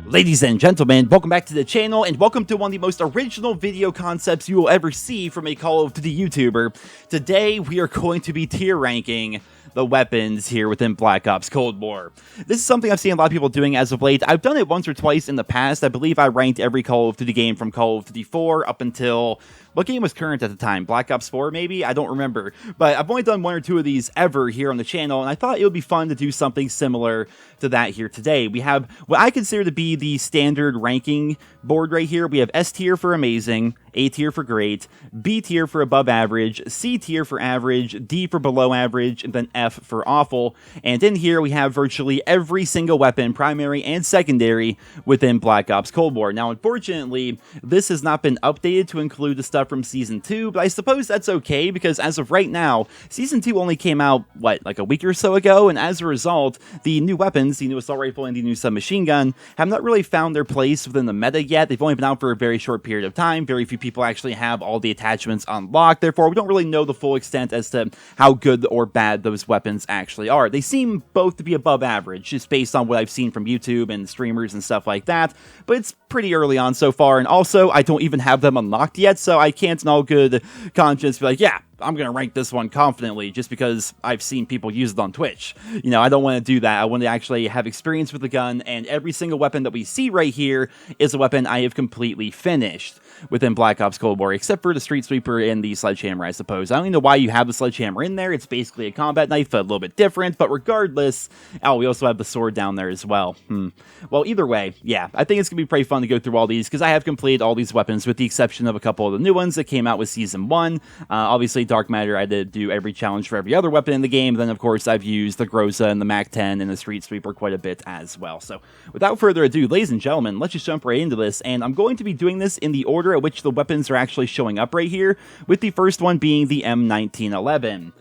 Ladies and gentlemen, welcome back to the channel, and welcome to one of the most original video concepts you will ever see from a Call of Duty YouTuber. Today, we are going to be tier ranking the weapons here within Black Ops Cold War. This is something I've seen a lot of people doing as of late. I've done it once or twice in the past. I believe I ranked every Call of Duty game from Call of Duty 4 up until... what game was current at the time? Black Ops 4, maybe? I don't remember. But I've only done one or two of these ever here on the channel, and I thought it would be fun to do something similar to that here today. We have what I consider to be the standard ranking board right here. We have S tier for amazing, A tier for great, B tier for above average, C tier for average, D for below average, and then F for awful. And in here we have virtually every single weapon, primary and secondary, within Black Ops Cold War. Now, unfortunately, this has not been updated to include the stuff from Season 2, but I suppose that's okay, because as of right now, Season 2 only came out, what, like a week or so ago, and as a result, the new weapons, the new assault rifle and the new submachine gun, have not really found their place within the meta yet. They've only been out for a very short period of time. Very few people actually have all the attachments unlocked, therefore we don't really know the full extent as to how good or bad those weapons actually are. They seem both to be above average, just based on what I've seen from YouTube and streamers and stuff like that, but it's pretty early on so far, and also, I don't even have them unlocked yet, so I can't in all good conscience be like, yeah, I'm going to rank this one confidently just because I've seen people use it on Twitch. You know, I don't want to do that. I want to actually have experience with the gun, and every single weapon that we see right here is a weapon I have completely finished within Black Ops Cold War, except for the Street Sweeper and the Sledgehammer, I suppose. I don't even know why you have the Sledgehammer in there. It's basically a combat knife, but a little bit different, but regardless... oh, we also have the sword down there as well. Well, either way, yeah, I think it's going to be pretty fun to go through all these, because I have completed all these weapons, with the exception of a couple of the new ones that came out with Season 1. Obviously, Dark Matter, I did do every challenge for every other weapon in the game. Then, of course, I've used the Groza and the MAC-10 and the Street Sweeper quite a bit as well. So, without further ado, ladies and gentlemen, let's just jump right into this, and I'm going to be doing this in the order at which the weapons are actually showing up right here, with the first one being the M1911.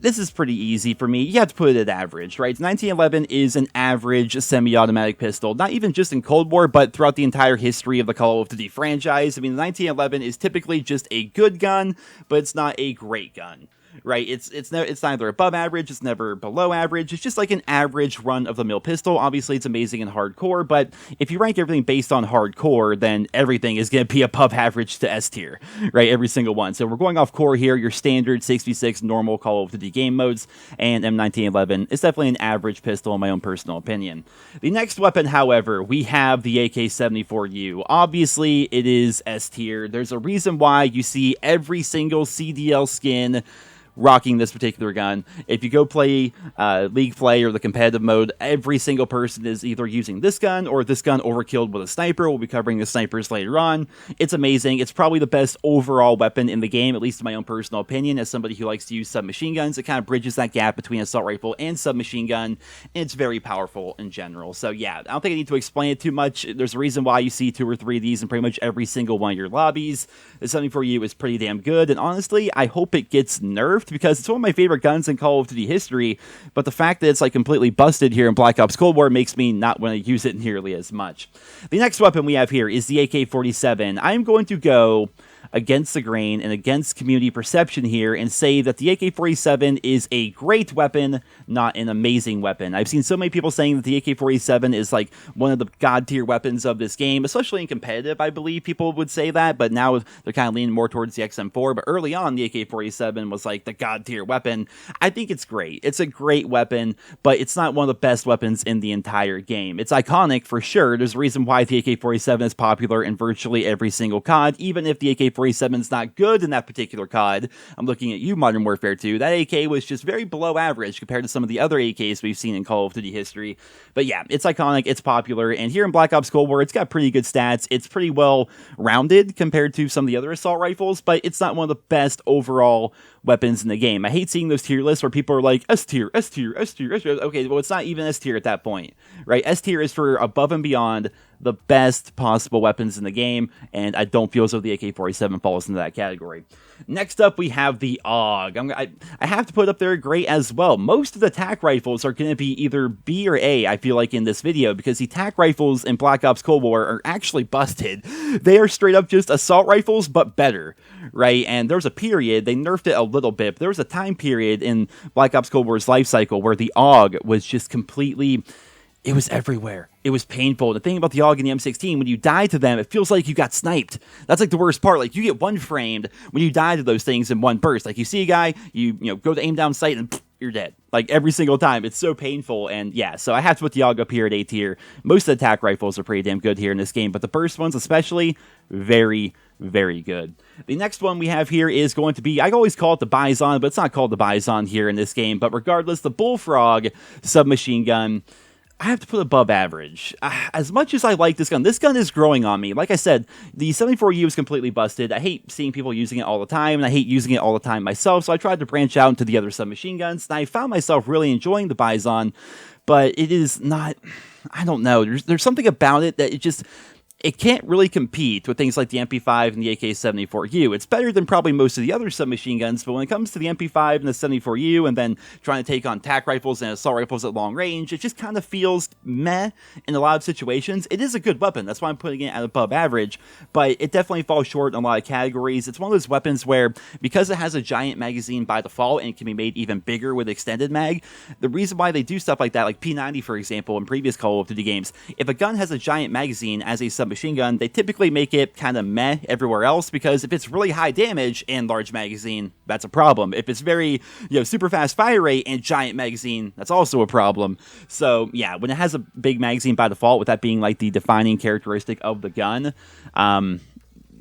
This is pretty easy for me. You have to put it at average, right? 1911 is an average semi-automatic pistol, not even just in Cold War, but throughout the entire history of the Call of Duty franchise. I mean, the 1911 is typically just a good gun, but it's not a great gun. Right, it's neither above average, it's never below average, it's just like an average run-of-the-mill pistol. Obviously, it's amazing in hardcore, but if you rank everything based on hardcore, then everything is going to be above average to S tier, right, every single one. So we're going off core here, your standard 6v6 normal Call of Duty game modes, and M1911 is definitely an average pistol in my own personal opinion. The next weapon, however, we have the AK-74U. Obviously, it is S tier. There's a reason why you see every single CDL skin rocking this particular gun. If you go play League Play or the competitive mode, every single person is either using this gun or this gun overkilled with a sniper. We'll be covering the snipers later on. It's amazing. It's probably the best overall weapon in the game, at least in my own personal opinion. As somebody who likes to use submachine guns, it kind of bridges that gap between assault rifle and submachine gun, and it's very powerful in general. So yeah, I don't think I need to explain it too much. There's a reason why you see 2 or 3 of these in pretty much every single one of your lobbies. The 74U is pretty damn good, and honestly, I hope it gets nerfed, because it's one of my favorite guns in Call of Duty history, but the fact that it's like completely busted here in Black Ops Cold War makes me not want to use it nearly as much. The next weapon we have here is the AK-47. I'm going to go against the grain and against community perception here and say that the AK-47 is a great weapon, not an amazing weapon. I've seen so many people saying that the AK-47 is like one of the god tier weapons of this game, especially in competitive. I believe people would say that, but now they're kind of leaning more towards the XM4, but early on the AK-47 was like the god tier weapon. I think it's great. It's a great weapon, but it's not one of the best weapons in the entire game. It's iconic for sure. There's a reason why the AK-47 is popular in virtually every single COD, even if the AK-47 is not good in that particular COD. I'm looking at you, Modern Warfare 2. That AK was just very below average compared to some of the other AKs we've seen in Call of Duty history. But yeah, it's iconic, it's popular, and here in Black Ops Cold War, it's got pretty good stats. It's pretty well rounded compared to some of the other assault rifles, but it's not one of the best overall weapons in the game. I hate seeing those tier lists where people are like, S tier, S tier, S tier, S tier. Okay, well, it's not even S tier at that point, right? S tier is for above and beyond the best possible weapons in the game, and I don't feel as though the AK-47 falls into that category. Next up, we have the AUG. I have to put up there great as well. Most of the TAC rifles are going to be either B or A, I feel like, in this video, because the TAC rifles in Black Ops Cold War are actually busted. They are straight up just assault rifles, but better, right? And there was a period, they nerfed it a little bit, but there was a time period in Black Ops Cold War's life cycle where the AUG was just completely... It was everywhere. It was painful. The thing about the AUG and the M16, when you die to them, it feels like you got sniped. That's like the worst part. Like, you get one framed when you die to those things in one burst. Like, you see a guy, you go to aim down sight, and pff, you're dead. Like, every single time. It's so painful. And yeah, so I have to put the AUG up here at A tier. Most of the attack rifles are pretty damn good here in this game, but the burst ones especially, very, very good. The next one we have here is going to be, I always call it the Bison, but it's not called the Bison here in this game. But regardless, the Bullfrog submachine gun, I have to put above average. As much as I like this gun is growing on me. Like I said, the 74U is completely busted. I hate seeing people using it all the time, and I hate using it all the time myself, so I tried to branch out into the other submachine guns, and I found myself really enjoying the Bison, but it is not... I don't know. There's something about it that it can't really compete with things like the MP5 and the AK-74U. It's better than probably most of the other submachine guns, but when it comes to the MP5 and the 74U, and then trying to take on TAC rifles and assault rifles at long range, it just kind of feels meh in a lot of situations. It is a good weapon, that's why I'm putting it at above average, but it definitely falls short in a lot of categories. It's one of those weapons where, because it has a giant magazine by default, and it can be made even bigger with extended mag, the reason why they do stuff like that, like P90 for example, in previous Call of Duty games, if a gun has a giant magazine as a submachine gun, they typically make it kind of meh everywhere else, because if it's really high damage and large magazine, that's a problem. If it's very, super fast fire rate and giant magazine, that's also a problem. So yeah, when it has a big magazine by default, with that being like the defining characteristic of the gun,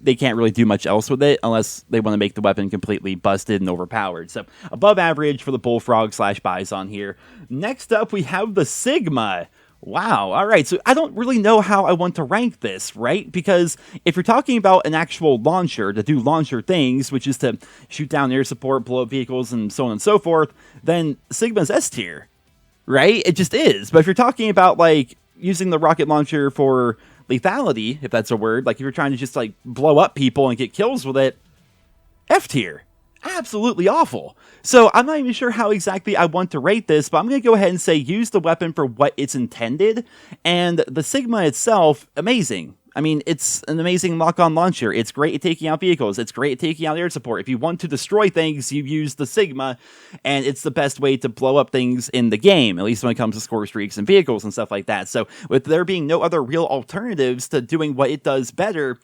they can't really do much else with it unless they want to make the weapon completely busted and overpowered. So above average for the Bullfrog / Bison here. Next up, we have the Sigma. Wow, alright, so I don't really know how I want to rank this, right? Because if you're talking about an actual launcher to do launcher things, which is to shoot down air support, blow up vehicles, and so on and so forth, then Sigma's S tier, right? It just is. But if you're talking about, like, using the rocket launcher for lethality, if that's a word, like if you're trying to just, like, blow up people and get kills with it, F tier. Absolutely awful. So I'm not even sure how exactly I want to rate this, but I'm going to go ahead and say use the weapon for what it's intended, and the Sigma itself, amazing. I mean, it's an amazing lock-on launcher. It's great at taking out vehicles. It's great at taking out air support. If you want to destroy things, you use the Sigma, and it's the best way to blow up things in the game, at least when it comes to score streaks and vehicles and stuff like that. So with there being no other real alternatives to doing what it does better,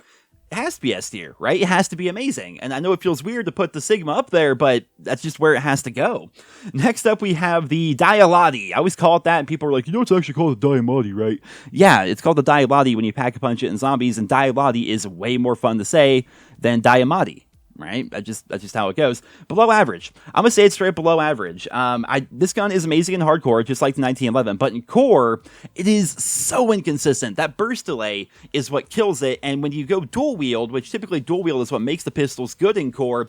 it has to be S tier, right? It has to be amazing. And I know it feels weird to put the Sigma up there, but that's just where it has to go. Next up, we have the Diamatti. I always call it that, and people are like, it's actually called the Diamatti, right? Yeah, it's called the Diamatti when you pack-a-punch it in zombies, and Diamatti is way more fun to say than Diamatti. Right? That's just how it goes. Below average. I'm going to say it's straight below average. This gun is amazing in hardcore, just like the 1911, but in core, it is so inconsistent. That burst delay is what kills it, and when you go dual wield, which typically dual wield is what makes the pistols good in core,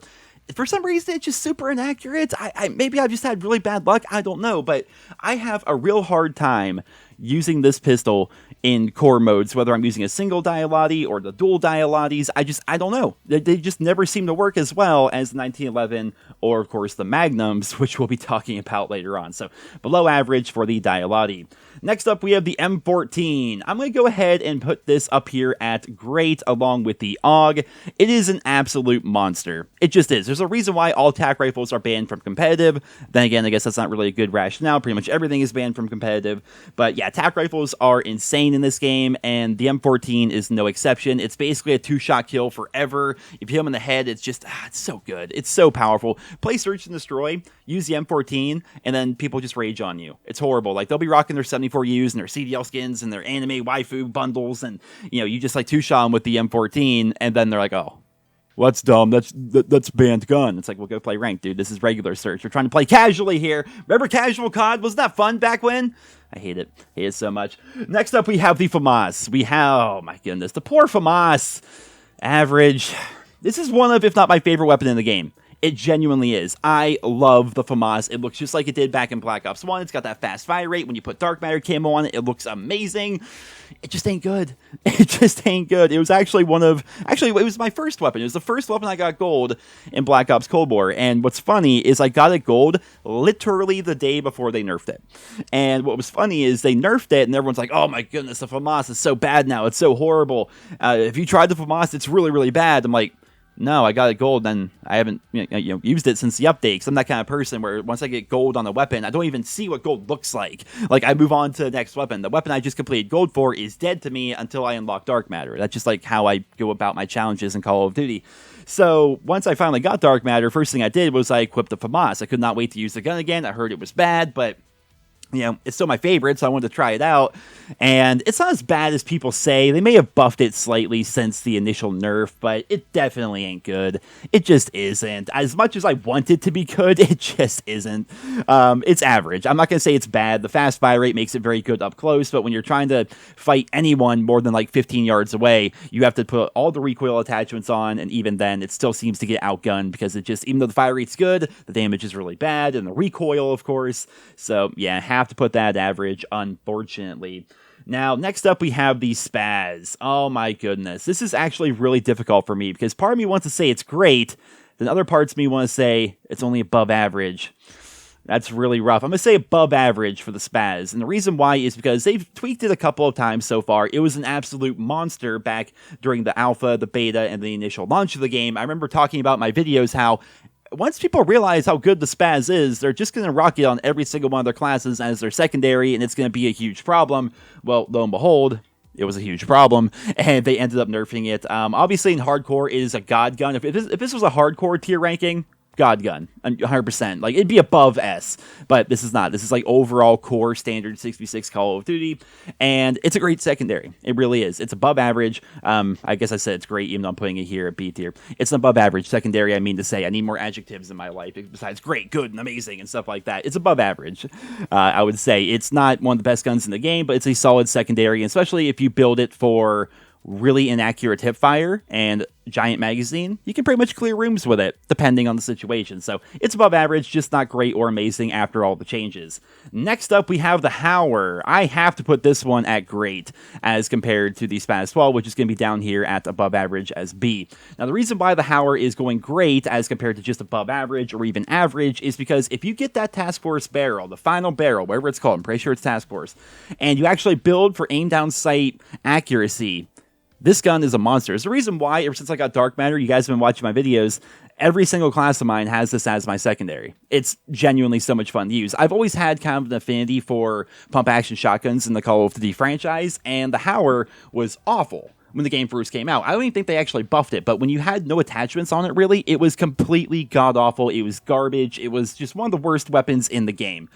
for some reason, it's just super inaccurate. Maybe I've just had really bad luck. I don't know, but I have a real hard time using this pistol in core modes, whether I'm using a single Diamatti or the dual Diamattis. I don't know. They just never seem to work as well as the 1911 or, of course, the Magnums, which we'll be talking about later on. So, below average for the Diamatti. Next up, we have the M14. I'm going to go ahead and put this up here at great along with the AUG. It is an absolute monster. It just is. There's a reason why all TAC rifles are banned from competitive. Then again, I guess that's not really a good rationale. Pretty much everything is banned from competitive. But yeah, TAC rifles are insane in this game, and the M14 is no exception. It's basically a two-shot kill forever. If you hit him in the head, it's just, it's so good. It's so powerful. Play Search and Destroy, use the M14, and then people just rage on you. It's horrible. Like, they'll be rocking their 74Us and their CDL skins and their anime waifu bundles, and, you just, like, two-shot them with the M14, and then they're like, oh, well, that's dumb. That's banned gun. It's like, well, go play ranked, dude. This is regular Search. We're trying to play casually here. Remember casual COD? Wasn't that fun back when? I hate it. Hate it so much. Next up, we have the Famas. Oh my goodness, the poor Famas. Average. This is one of, if not my favorite weapon in the game. It genuinely is. I love the Famas. It looks just like it did back in Black Ops 1. It's got that fast fire rate. When you put Dark Matter camo on it, it looks amazing. It just ain't good. It just ain't good. It was actually it was my first weapon. It was the first weapon I got gold in Black Ops Cold War. And what's funny is I got it gold literally the day before they nerfed it. And what was funny is they nerfed it, and everyone's like, oh my goodness, the Famas is so bad now. It's so horrible. If you tried the Famas, it's really, really bad. I'm like, no, I got it gold, and I haven't used it since the update. Because I'm that kind of person where once I get gold on a weapon, I don't even see what gold looks like. Like, I move on to the next weapon. The weapon I just completed gold for is dead to me until I unlock Dark Matter. That's just like how I go about my challenges in Call of Duty. So once I finally got Dark Matter, first thing I did was I equipped the Famas. I could not wait to use the gun again. I heard it was bad, but it's still my favorite, so I wanted to try it out. And it's not as bad as people say. They may have buffed it slightly since the initial nerf, but it definitely ain't good. It just isn't. As much as I want it to be good, it just isn't. It's average. I'm not going to say it's bad. The fast fire rate makes it very good up close, but when you're trying to fight anyone more than like 15 yards away, you have to put all the recoil attachments on, and even then, it still seems to get outgunned because it just, even though the fire rate's good, the damage is really bad, and the recoil, of course. So, yeah, have to put that at average, unfortunately. Now, next up, we have the Spaz. Oh my goodness. This is actually really difficult for me because part of me wants to say it's great, then other parts of me want to say it's only above average. That's really rough. I'm going to say above average for the Spaz. And the reason why is because they've tweaked it a couple of times so far. It was an absolute monster back during the alpha, the beta, and the initial launch of the game. I remember talking about in my videos how once people realize how good the Spaz is, they're just going to rock it on every single one of their classes as their secondary, and it's going to be a huge problem. Well, lo and behold, it was a huge problem, and they ended up nerfing it. Obviously, in hardcore, it is a god gun. If this was a hardcore tier ranking, god gun, 100%. Like, it'd be above S, but this is not. This is like overall core standard 6v6 Call of Duty, and it's a great secondary. It really is. It's above average. I guess I said it's great, even though I'm putting it here at B tier. It's an above average secondary. I mean to say, I need more adjectives in my life besides great, good, and amazing and stuff like that. It's above average. I would say it's not one of the best guns in the game, but it's a solid secondary, especially if you build it for really inaccurate hip fire and giant magazine, you can pretty much clear rooms with it, depending on the situation. So it's above average, just not great or amazing after all the changes. Next up, we have the Hauer. I have to put this one at great as compared to the Spaz 12, which is going to be down here at above average as B. Now, the reason why the Hauer is going great as compared to just above average or even average is because if you get that Task Force barrel, the final barrel, whatever it's called, I'm pretty sure it's Task Force, and you actually build for aim down sight accuracy, this gun is a monster. It's the reason why, ever since I got Dark Matter, you guys have been watching my videos, every single class of mine has this as my secondary. It's genuinely so much fun to use. I've always had kind of an affinity for pump-action shotguns in the Call of Duty franchise, and the Hauer was awful when the game first came out. I don't even think they actually buffed it, but when you had no attachments on it, really, it was completely god-awful. It was garbage. It was just one of the worst weapons in the game.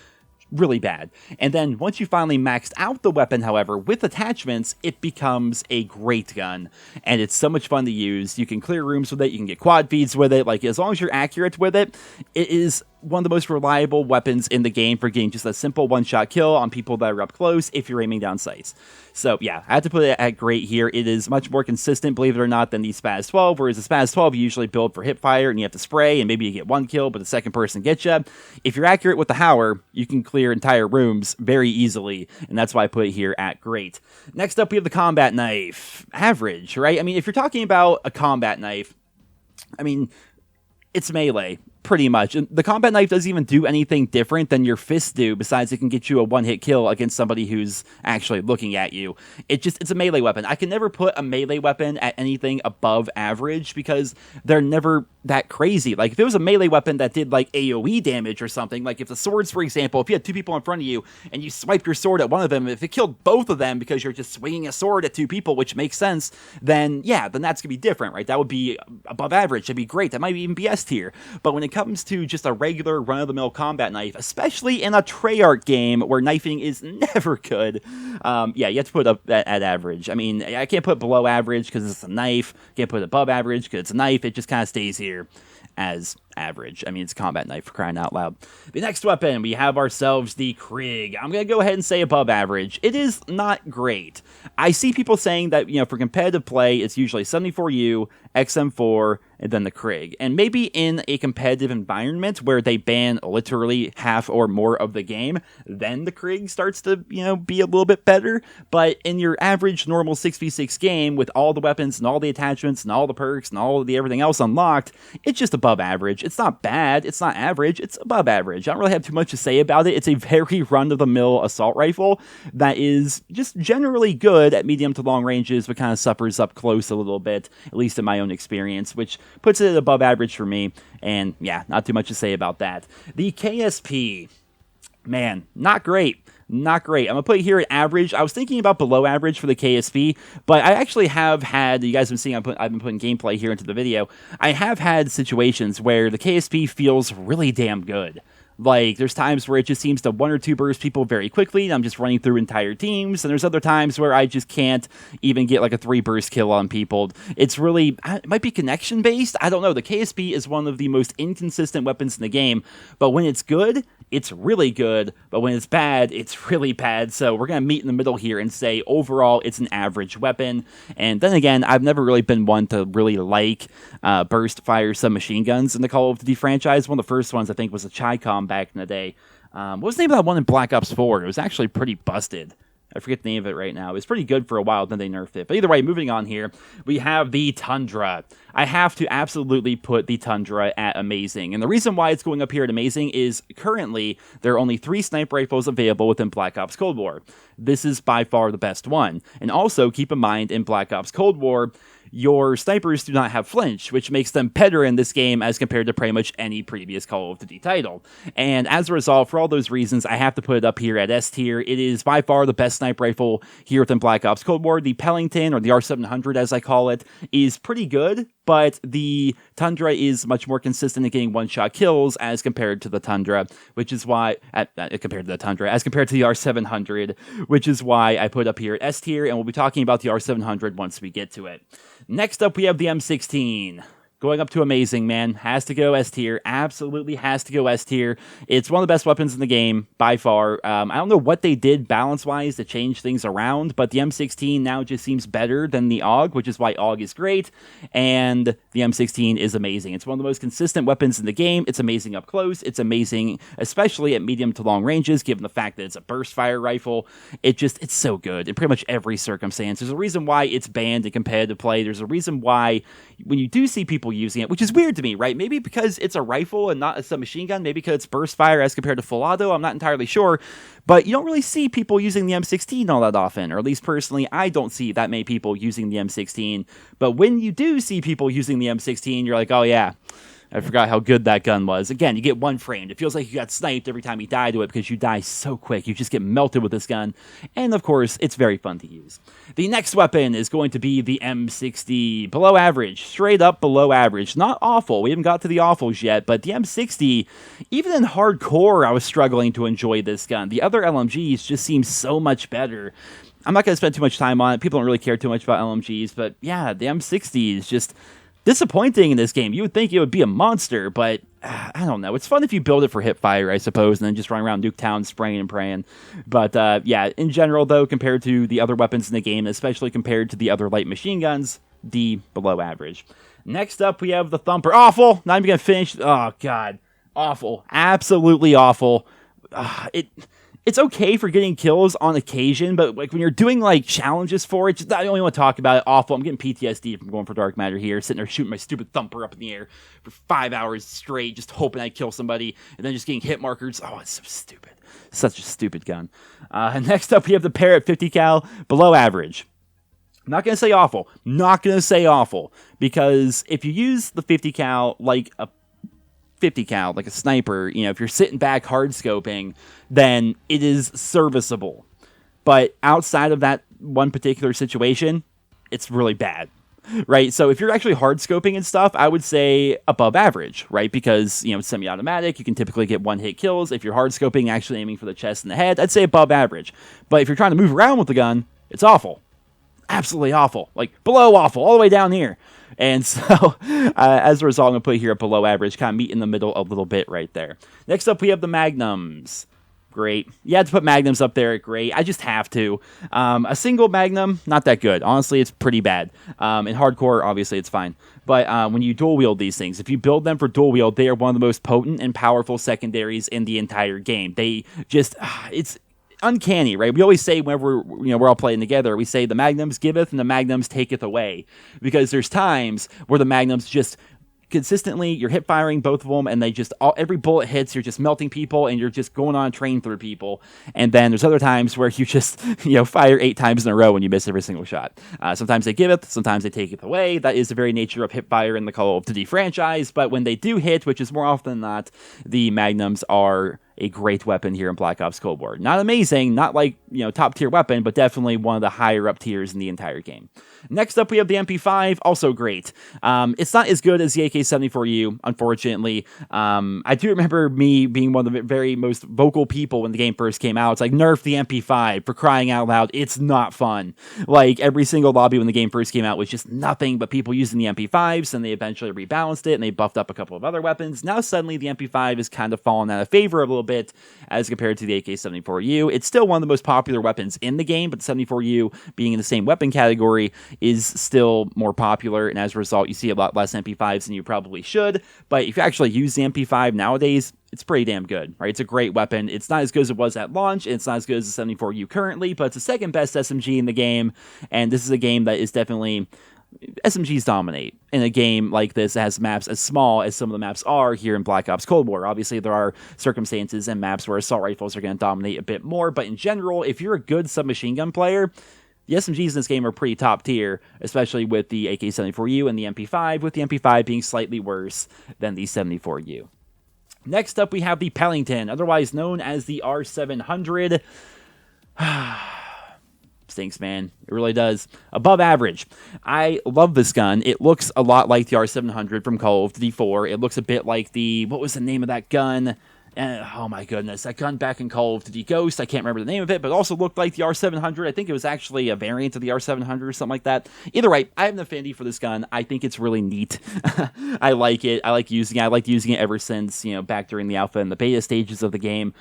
Really bad. And then once you finally maxed out the weapon, however, with attachments, it becomes a great gun. And it's so much fun to use. You can clear rooms with it. You can get quad feeds with it. Like, as long as you're accurate with it, it is one of the most reliable weapons in the game for getting just a simple one-shot kill on people that are up close if you're aiming down sights. So, yeah, I have to put it at great here. It is much more consistent, believe it or not, than the Spaz 12, whereas the Spaz 12 you usually build for hip fire and you have to spray and maybe you get one kill, but the second person gets you. If you're accurate with the Hauer, you can clear entire rooms very easily, and that's why I put it here at great. Next up, we have the combat knife. Average, right? I mean, if you're talking about a combat knife, I mean, it's melee, pretty much. And the combat knife doesn't even do anything different than your fists do, besides it can get you a one-hit kill against somebody who's actually looking at you. It's a melee weapon. I can never put a melee weapon at anything above average because they're never that crazy. Like, if it was a melee weapon that did, like, AoE damage or something, like if the swords, for example, if you had two people in front of you and you swiped your sword at one of them, if it killed both of them because you're just swinging a sword at two people, which makes sense, then, yeah, then that's going to be different, right? That would be above average. That'd be great. That might even be S tier. But when it comes to just a regular run-of-the-mill combat knife, especially in a Treyarch game where knifing is never good, yeah, you have to put it up at average. I mean, I can't put below average because it's a knife. Can't put it above average because it's a knife. It just kind of stays here as average. I mean, it's a combat knife for crying out loud. The next weapon, we have ourselves the Krig. I'm going to go ahead and say above average. It is not great. I see people saying that, for competitive play, it's usually 74U, XM4, and then the Krig. And maybe in a competitive environment where they ban literally half or more of the game, then the Krig starts to, be a little bit better. But in your average normal 6v6 game with all the weapons and all the attachments and all the perks and all the everything else unlocked, it's just above average. It's not bad. It's not average. It's above average. I don't really have too much to say about it. It's a very run-of-the-mill assault rifle that is just generally good at medium to long ranges, but kind of suffers up close a little bit, at least in my own experience, which puts it above average for me. And yeah, not too much to say about that. The KSP, man, not great. Not great. I'm going to put it here at average. I was thinking about below average for the KSP, but I actually have had, you guys have been seeing, I've been putting gameplay here into the video. I have had situations where the KSP feels really damn good. Like, there's times where it just seems to one or two burst people very quickly, and I'm just running through entire teams, and there's other times where I just can't even get, like, a 3-burst kill on people. It's really, it might be connection-based, I don't know. The KSP is one of the most inconsistent weapons in the game, but when it's good, it's really good, but when it's bad, it's really bad. So we're going to meet in the middle here and say, overall, it's an average weapon. And then again, I've never really been one to really like burst fire submachine guns in the Call of Duty franchise. One of the first ones, I think, was a Chi-Com back in the day. What was the name of that one in Black Ops 4? It was actually pretty busted. I forget the name of it right now. It was pretty good for a while, then they nerfed it. But either way, moving on here, we have the Tundra. I have to absolutely put the Tundra at amazing. And the reason why it's going up here at amazing is currently there are only 3 sniper rifles available within Black Ops Cold War. This is by far the best one. And also, keep in mind, in Black Ops Cold War, your snipers do not have flinch, which makes them better in this game as compared to pretty much any previous Call of Duty title. And as a result, for all those reasons, I have to put it up here at S tier. It is by far the best sniper rifle here within Black Ops Cold War. The Pelington, or the R700 as I call it, is pretty good, but the Tundra is much more consistent at getting one-shot kills as compared to the Tundra, which is why, as compared to the R700, which is why I put it up here at S tier, and we'll be talking about the R700 once we get to it. Next up, we have the M16. Going up to amazing, man. Has to go S tier. Absolutely has to go S tier. It's one of the best weapons in the game, by far. I don't know what they did balance-wise to change things around, but the M16 now just seems better than the AUG, which is why AUG is great, and the M16 is amazing. It's one of the most consistent weapons in the game. It's amazing up close. It's amazing, especially at medium to long ranges, given the fact that it's a burst fire rifle. It's so good in pretty much every circumstance. There's a reason why it's banned in competitive play. There's a reason why when you do see people using it, which is weird to me, right? Maybe because it's a rifle and not a submachine gun, maybe because it's burst fire as compared to full auto, I'm not entirely sure, but you don't really see people using the M16 all that often, or at least personally, I don't see that many people using the M16, but when you do see people using the M16, you're like, oh yeah, I forgot how good that gun was. Again, you get one framed. It feels like you got sniped every time you die to it because you die so quick. You just get melted with this gun. And of course, it's very fun to use. The next weapon is going to be the M60. Below average. Straight up below average. Not awful. We haven't got to the awfuls yet. But the M60, even in hardcore, I was struggling to enjoy this gun. The other LMGs just seem so much better. I'm not going to spend too much time on it. People don't really care too much about LMGs. But yeah, the M60 is just disappointing in this game. You would think it would be a monster, but I don't know. It's fun if you build it for hip fire, I suppose, and then just run around Nuketown spraying and praying. But yeah, in general, though, compared to the other weapons in the game, especially compared to the other light machine guns, D, below average. Next up, we have the Thumper. Awful! Not even going to finish. Oh, God. Awful. Absolutely awful. It's okay for getting kills on occasion, but like when you're doing like challenges for it, just, I don't even want to talk about it. Awful. I'm getting PTSD from going for dark matter here, sitting there shooting my stupid Thumper up in the air for 5 hours straight, just hoping I kill somebody, and then just getting hit markers. Oh, it's so stupid. Such a stupid gun. Next up, we have the Barrett 50 cal, below average. I'm not going to say awful. Not going to say awful, because if you use the 50 cal like a 50 cal, like a sniper, if you're sitting back hard scoping, then it is serviceable. But outside of that one particular situation, it's really bad, right? So if you're actually hard scoping and stuff, I would say above average, right? Because, it's semi-automatic, you can typically get one-hit kills. If you're hard scoping, actually aiming for the chest and the head, I'd say above average. But if you're trying to move around with the gun, it's awful. Absolutely awful. Like, below awful, all the way down here. And so, as a result, I'm going to put here a below average, kind of meet in the middle a little bit right there. Next up, we have the Magnums. Great. You had to put Magnums up there. Great. I just have to. A single Magnum, not that good. Honestly, it's pretty bad. In hardcore, obviously, it's fine. But when you dual wield these things, if you build them for dual wield, they are one of the most potent and powerful secondaries in the entire game. They just, it's uncanny, right? We always say whenever we're all playing together, we say the Magnums giveth and the Magnums taketh away, because there's times where the Magnums just consistently, you're hip firing both of them, and they just every bullet hits, you're just melting people, and you're just going on a train through people. And then there's other times where you just fire 8 times in a row and you miss every single shot. Sometimes they give it, sometimes they take it away. That is the very nature of hip fire in the Call of Duty franchise. But when they do hit, which is more often than not, the Magnums are a great weapon here in Black Ops Cold War. Not amazing, not like top tier weapon, but definitely one of the higher up tiers in the entire game. Next up, we have the MP5, also great. It's not as good as the AK-74U, unfortunately. I do remember me being one of the very most vocal people when the game first came out. It's like, nerf the MP5, for crying out loud. It's not fun. Like, every single lobby when the game first came out was just nothing but people using the MP5s, and they eventually rebalanced it, and they buffed up a couple of other weapons. Now, suddenly, the MP5 is kind of fallen out of favor a little bit as compared to the AK-74U. It's still one of the most popular weapons in the game, but the 74U, being in the same weapon category, is still more popular, and as a result, you see a lot less MP5s than you probably should. But if you actually use the MP5 nowadays, it's pretty damn good, right? It's a great weapon. It's not as good as it was at launch, and it's not as good as the 74U currently, but it's the second best SMG in the game, and this is a game that is definitely... SMGs dominate in a game like this that has maps as small as some of the maps are here in Black Ops Cold War. Obviously, there are circumstances and maps where assault rifles are going to dominate a bit more, but in general, if you're a good submachine gun player, the SMGs in this game are pretty top tier, especially with the AK-74U and the MP5, with the MP5 being slightly worse than the 74U. Next up, we have the Pelington, otherwise known as the R700. Stinks, man. It really does. Above average. I love this gun. It looks a lot like the R700 from Call of Duty 4. It looks a bit like what was the name of that gun? Oh my goodness, that gun back in Call of Duty Ghost, I can't remember the name of it, but it also looked like the R700. I think it was actually a variant of the R700 or something like that. Either way, I have an affinity for this gun. I think it's really neat. I like it. I like using it. I liked using it ever since, back during the alpha and the beta stages of the game.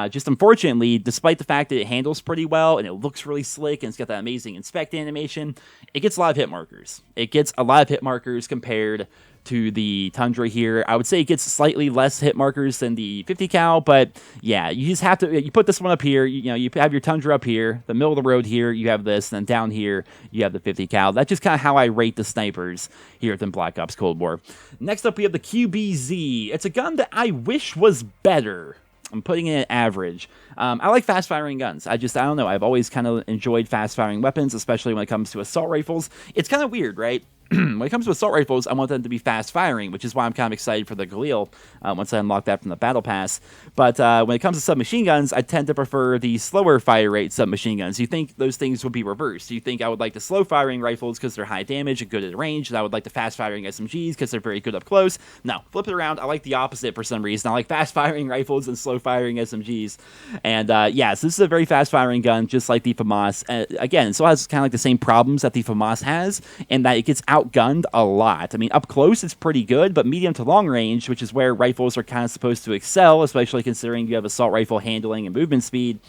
Just unfortunately, despite the fact that it handles pretty well and it looks really slick and it's got that amazing inspect animation, it gets a lot of hit markers. It gets a lot of hit markers compared to the Tundra here. I would say it gets slightly less hit markers than the 50 cal, but yeah, you just have to, you put this one up here, you have your Tundra up here, the middle of the road here, you have this, and then down here, you have the 50 cal. That's just kind of how I rate the snipers here within Black Ops Cold War. Next up, we have the QBZ. It's a gun that I wish was better. I'm putting it at average. I like fast-firing guns. I don't know. I've always kind of enjoyed fast-firing weapons, especially when it comes to assault rifles. It's kind of weird, right? When it comes to assault rifles, I want them to be fast-firing, which is why I'm kind of excited for the Galil once I unlock that from the Battle Pass. But when it comes to submachine guns, I tend to prefer the slower fire rate submachine guns. You think those things would be reversed? You think I would like the slow-firing rifles because they're high damage and good at range, and I would like the fast-firing SMGs because they're very good up close? No, flip it around. I like the opposite for some reason. I like fast-firing rifles and slow-firing SMGs. And yeah, so this is a very fast-firing gun, just like the Famas. Again, it still has kind of like the same problems that the Famas has, in that it gets outgunned a lot. I mean, up close it's pretty good, but medium to long range, which is where rifles are kind of supposed to excel, especially considering you have assault rifle handling and movement speed,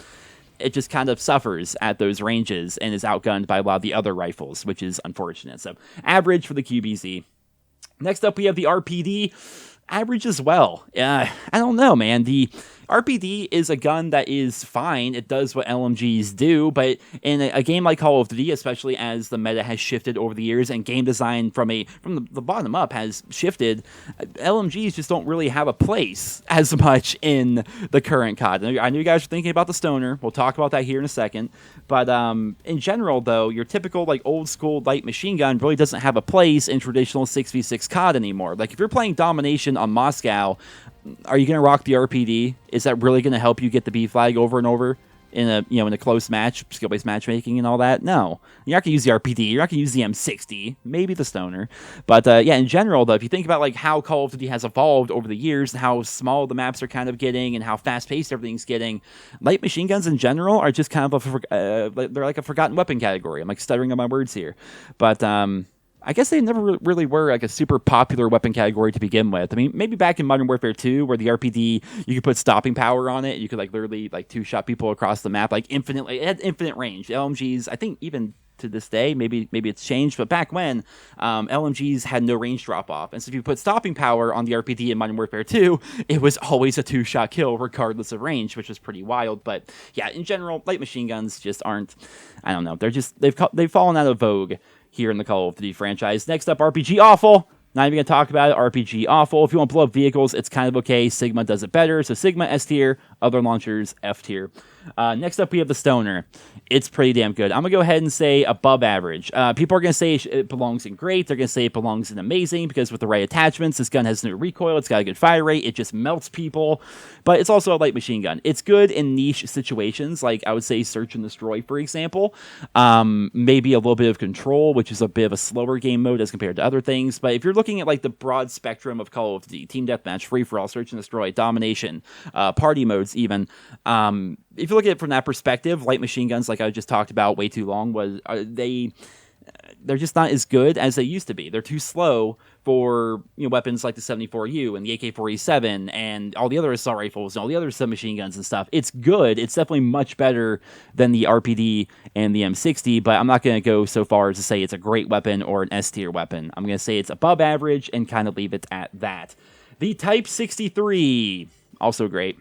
it just kind of suffers at those ranges and is outgunned by a lot of the other rifles, which is unfortunate. So, average for the QBZ. Next up, we have the RPD. Average as well. I don't know, man. The RPD is a gun that is fine. It does what LMGs do, but in a game like Call of Duty, especially as the meta has shifted over the years and game design from the bottom up has shifted, LMGs just don't really have a place as much in the current COD. I know you guys are thinking about the Stoner. We'll talk about that here in a second. But in general, though, your typical like old school light machine gun really doesn't have a place in traditional 6v6 COD anymore. Like if you're playing Domination on Moscow, are you going to rock the RPD? Is that really going to help you get the B flag over and over in a close match, skill-based matchmaking and all that? No. You're not going to use the RPD. You're not going to use the M60. Maybe the Stoner. But yeah, in general, though, if you think about like how Call of Duty has evolved over the years, and how small the maps are kind of getting, and how fast-paced everything's getting, light machine guns in general are just kind of they're like a forgotten weapon category. I'm like stuttering on my words here. But I guess they never really were like a super popular weapon category to begin with. I mean, maybe back in Modern Warfare 2, where the RPD, you could put stopping power on it. You could like literally like two-shot people across the map, like infinitely. It had infinite range. LMGs, I think even to this day, maybe it's changed, but back when, LMGs had no range drop off, and so if you put stopping power on the RPD in Modern Warfare 2, it was always a two-shot kill regardless of range, which was pretty wild. But yeah, in general, light machine guns just aren't. I don't know. They've fallen out of vogue here in the Call of Duty franchise. Next up, RPG awful. Not even going to talk about it. RPG awful. If you want to blow up vehicles, it's kind of okay. Sigma does it better. So Sigma, S tier. Other launchers, F tier. Next up, we have the Stoner. It's pretty damn good. I'm going to go ahead and say above average. People are going to say it belongs in great. They're going to say it belongs in amazing because with the right attachments, this gun has no recoil. It's got a good fire rate. It just melts people. But it's also a light machine gun. It's good in niche situations, like I would say Search and Destroy, for example. Maybe a little bit of Control, which is a bit of a slower game mode as compared to other things. But if you're looking at like the broad spectrum of Call of Duty, Team Deathmatch, Free-for-all, Search and Destroy, Domination, party modes even, if you look at it from that perspective, light machine guns, like I just talked about way too long, they're just not as good as they used to be. They're too slow for weapons like the 74U and the AK-47 and all the other assault rifles and all the other submachine guns and stuff. It's good. It's definitely much better than the RPD and the M60, but I'm not going to go so far as to say it's a great weapon or an S-tier weapon. I'm going to say it's above average and kind of leave it at that. The Type 63, also great.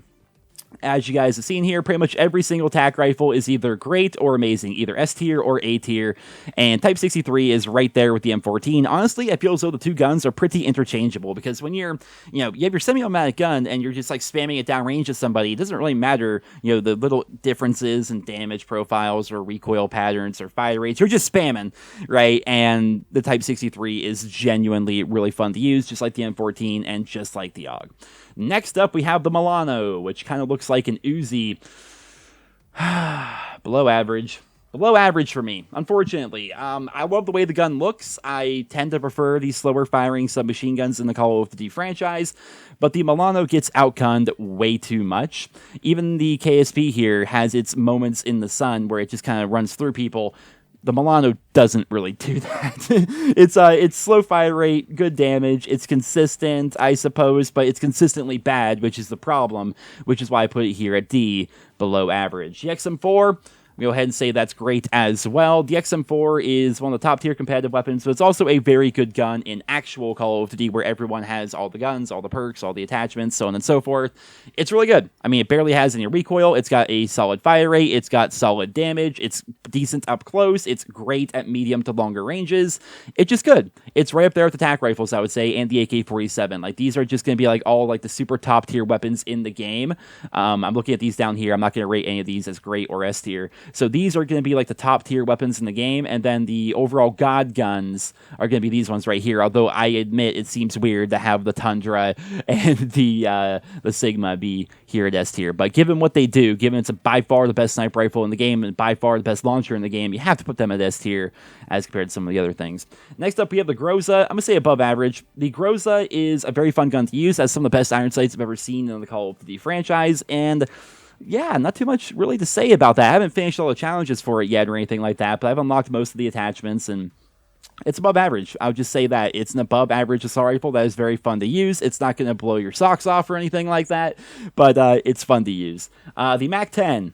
As you guys have seen here, pretty much every single tac rifle is either great or amazing, either S tier or A tier, and Type 63 is right there with the M14. Honestly, I feel as though the two guns are pretty interchangeable because when you have your semi-automatic gun and you're just like spamming it downrange at somebody, it doesn't really matter, the little differences in damage profiles or recoil patterns or fire rates. You're just spamming, right? And the Type 63 is genuinely really fun to use, just like the M14 and just like the AUG. Next up, we have the Milano, which kind of looks like an Uzi. Below average. Below average for me, unfortunately. I love the way the gun looks. I tend to prefer these slower firing submachine guns in the Call of Duty franchise, but the Milano gets outgunned way too much. Even the KSP here has its moments in the sun where it just kind of runs through people. The Milano doesn't really do that. It's slow fire rate, good damage. It's consistent, I suppose, but it's consistently bad, which is the problem, which is why I put it here at D, below average. The XM4, go ahead and say that's great as well. The XM4 is one of the top tier competitive weapons, but it's also a very good gun in actual Call of Duty where everyone has all the guns, all the perks, all the attachments, so on and so forth. It's really good. I mean, it barely has any recoil. It's got a solid fire rate. It's got solid damage. It's decent up close. It's great at medium to longer ranges. It's just good. It's right up there with the tac rifles, I would say, and the AK-47. Like, these are just going to be like all like the super top tier weapons in the game. I'm looking at these down here. I'm not going to rate any of these as great or S tier. So these are going to be like the top tier weapons in the game, and then the overall god guns are going to be these ones right here. Although I admit it seems weird to have the Tundra and the Sigma be here at S tier, but given what they do, given it's by far the best sniper rifle in the game and by far the best launcher in the game, you have to put them at S tier as compared to some of the other things. Next up, we have the Groza. I'm going to say above average. The Groza is a very fun gun to use. Has some of the best iron sights I've ever seen in the Call of Duty franchise, and yeah, not too much really to say about that. I haven't finished all the challenges for it yet or anything like that, but I've unlocked most of the attachments, and it's above average. I would just say that it's an above average assault rifle that is very fun to use. It's not going to blow your socks off or anything like that, but it's fun to use. The MAC-10.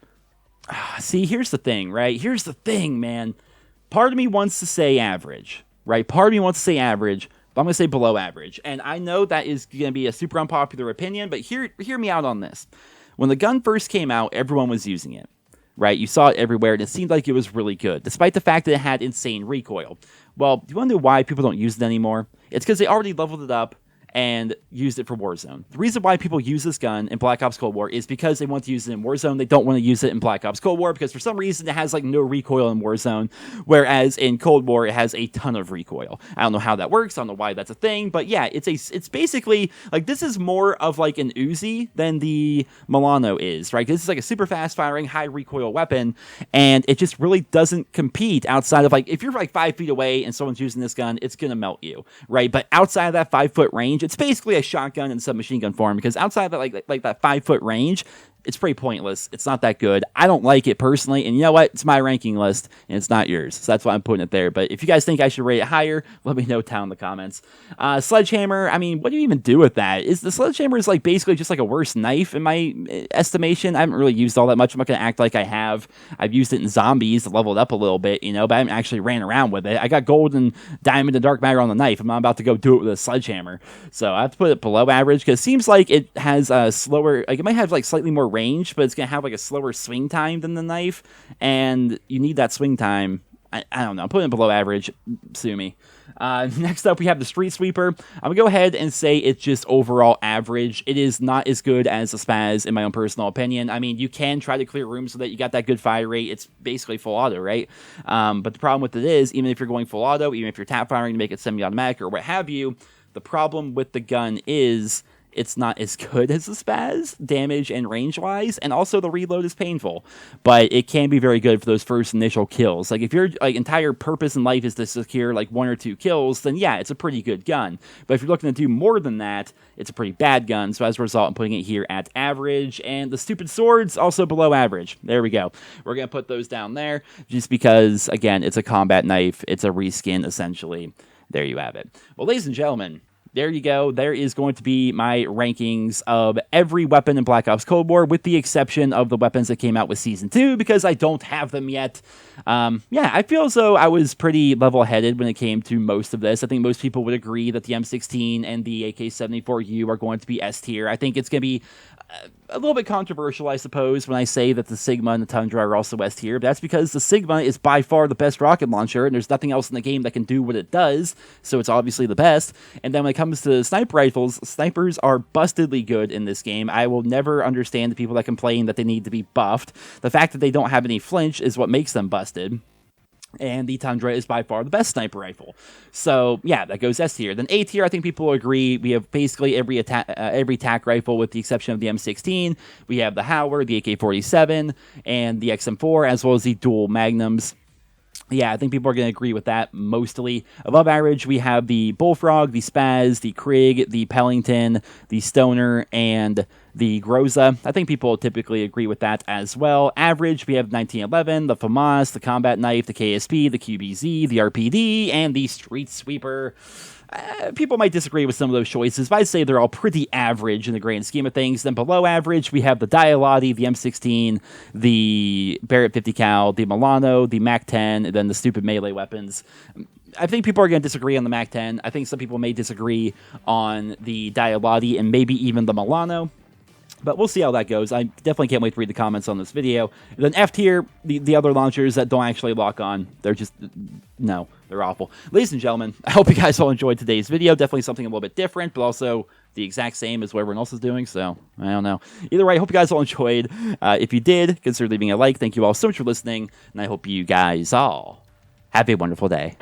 See, here's the thing, right? Here's the thing, man. Part of me wants to say average, right? Part of me wants to say average, but I'm going to say below average. And I know that is going to be a super unpopular opinion, but hear me out on this. When the gun first came out, everyone was using it, right? You saw it everywhere, and it seemed like it was really good, despite the fact that it had insane recoil. Well, do you want to know why people don't use it anymore? It's because they already leveled it up and used it for Warzone. The reason why people use this gun in Black Ops Cold War is because they want to use it in Warzone. They don't want to use it in Black Ops Cold War because for some reason it has like no recoil in Warzone, whereas in Cold War it has a ton of recoil. I don't know how that works. I don't know why that's a thing, but yeah, it's basically like this is more of like an Uzi than the Milano is, right? This is like a super fast firing, high recoil weapon, and it just really doesn't compete outside of like if you're like 5 feet away and someone's using this gun, it's gonna melt you, right? But outside of that 5 foot range, it's basically a shotgun and submachine gun form because outside of that, like that 5 foot range, it's pretty pointless. It's not that good. I don't like it personally, and you know what? It's my ranking list, and it's not yours, so that's why I'm putting it there. But if you guys think I should rate it higher, let me know down in the comments. Sledgehammer, I mean, what do you even do with that? The Sledgehammer is like basically just like a worse knife in my estimation. I haven't really used all that much. I'm not going to act like I have. I've used it in zombies to level it up a little bit, you know, but I haven't actually ran around with it. I got gold and diamond and dark matter on the knife. I'm not about to go do it with a sledgehammer, so I have to put it below average because it seems like it has a slower, like it might have like slightly more range, but it's gonna have like a slower swing time than the knife, and you need that swing time. I don't know. I'm putting it below average. Sue me. Next up, we have the Street Sweeper. I'm going to go ahead and say it's just overall average. It is not as good as the Spaz, in my own personal opinion. I mean, you can try to clear rooms so that you got that good fire rate. It's basically full auto, right? But the problem with it is, even if you're going full auto, even if you're tap firing to make it semi-automatic or what have you, the problem with the gun is it's not as good as the Spaz, damage and range-wise, and also the reload is painful. But it can be very good for those first initial kills. Like, if your like entire purpose in life is to secure, like, 1 or 2 kills, then yeah, it's a pretty good gun. But if you're looking to do more than that, it's a pretty bad gun. So as a result, I'm putting it here at average. And the stupid swords, also below average. There we go. We're going to put those down there, just because, again, it's a combat knife. It's a reskin, essentially. There you have it. Well, ladies and gentlemen, there you go. There is going to be my rankings of every weapon in Black Ops Cold War, with the exception of the weapons that came out with Season 2, because I don't have them yet. Yeah, I feel as though I was pretty level-headed when it came to most of this. I think most people would agree that the M16 and the AK-74U are going to be S tier. I think it's going to be a little bit controversial, I suppose, when I say that the Sigma and the Tundra are also S tier, but that's because the Sigma is by far the best rocket launcher, and there's nothing else in the game that can do what it does, so it's obviously the best. And then when it comes to sniper rifles, snipers are bustedly good in this game. I will never understand the people that complain that they need to be buffed. The fact that they don't have any flinch is what makes them busted. And the Tundra is by far the best sniper rifle. So, yeah, that goes S tier. Then A tier, I think people agree. We have basically every attack rifle with the exception of the M16. We have the Hauer, the AK-47, and the XM4, as well as the dual Magnums. Yeah, I think people are going to agree with that mostly. Above average, we have the Bullfrog, the Spaz, the Krig, the Pelington, the Stoner, and the Groza. I think people typically agree with that as well. Average, we have 1911, the Famas, the Combat Knife, the KSP, the QBZ, the RPD, and the Street Sweeper. People might disagree with some of those choices, but I'd say they're all pretty average in the grand scheme of things. Then below average, we have the Diamatti, the M16, the Barrett 50 cal, the Milano, the MAC-10, and then the stupid melee weapons. I think people are going to disagree on the MAC-10. I think some people may disagree on the Diamatti and maybe even the Milano. But we'll see how that goes. I definitely can't wait to read the comments on this video. And then F tier, the other launchers that don't actually lock on. They're just, no, they're awful. Ladies and gentlemen, I hope you guys all enjoyed today's video. Definitely something a little bit different, but also the exact same as what everyone else is doing. So, I don't know. Either way, I hope you guys all enjoyed. If you did, consider leaving a like. Thank you all so much for listening. And I hope you guys all have a wonderful day.